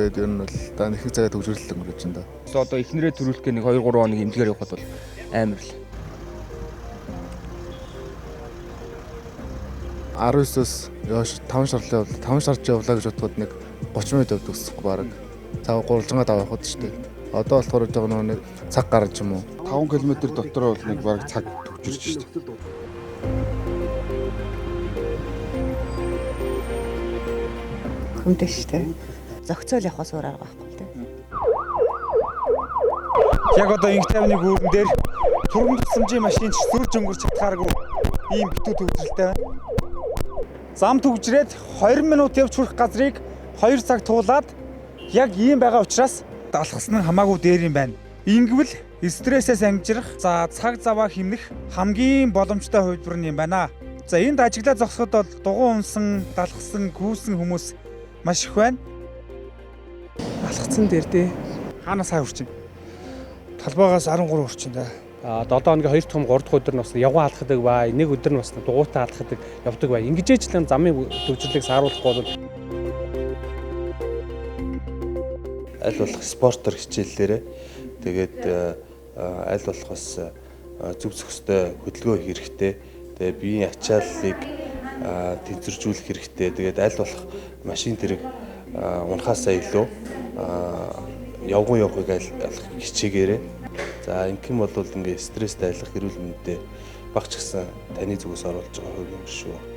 Тэгээд ер нь бол та нэг цагаа төгжрөлт өнгөрөөж байна да. Одоо эхнэрээ төрүүлэх нэг 2 3 хоног эмнэлгээр явахад бол амар л. 19-оос яаш 5 шарлаа явлаа. 5 шарж явлаа гэж бодоход нэг 30 минут явдаг ус баг. Цаа гурвалжангаа давах явахд шүү дээ. Одоо болохоор жоо нэг цаг гарч юм уу? 5 км дотроо бол нэг баг цаг төгжирч шүү дээ. Хүмтэй шүү дээ. Зохицол явахаас өөр арга байхгүй л дээ. Яг одоо инх тавны гүүрэн дээр турган тусламжийн машин ч сүрж өнгөрч чадхааргүй ийм битүү төвчрэлтэй байна. Зам төвжрээд 20 минут явж хүрэх газрыг 2 цаг туулаад яг ийм байгаа учраас далхсан нь хамаагүй дээр юм байна. Ингэвэл стрессээс ангижрах, за цаг заваа хэмнэх хамгийн боломжтой хувилбар юм байна. За энд ажиглаа зогсоход бол дугуй унсан, далхсан, гүйсэн хүмүүс маш их байна. Алхацсан дээр дээ. Хаанаас хаа хүрчин? Талбайгаас 13 хүрчин да. 7 хоногийн 2 том 3 дахь өдөр нь бас явган алхадаг бай, нэг өдөр нь бас дугуйтаа алхадаг явдаг бай. Ингэжээчлэн замын төвчлөлийг сааруулахгүй бол аль болох спортоор хичээллээрээ тэгээд аль болох бас зөв зөвхөстэй хөдөлгөөн хийх хэрэгтэй. Тэгээд биеийн ачааллыг тэнцвэржүүлэх хэрэгтэй. Тэгээд аль болох машин тэрэг унахаасаа илүү явган явахыг аль болох хичээгээрэй. За ингэм бол ингээ стресстэй айлах эрүүл мэндэд багч гисэн таны зүгээс оруулж байгаа хувь юм шүү.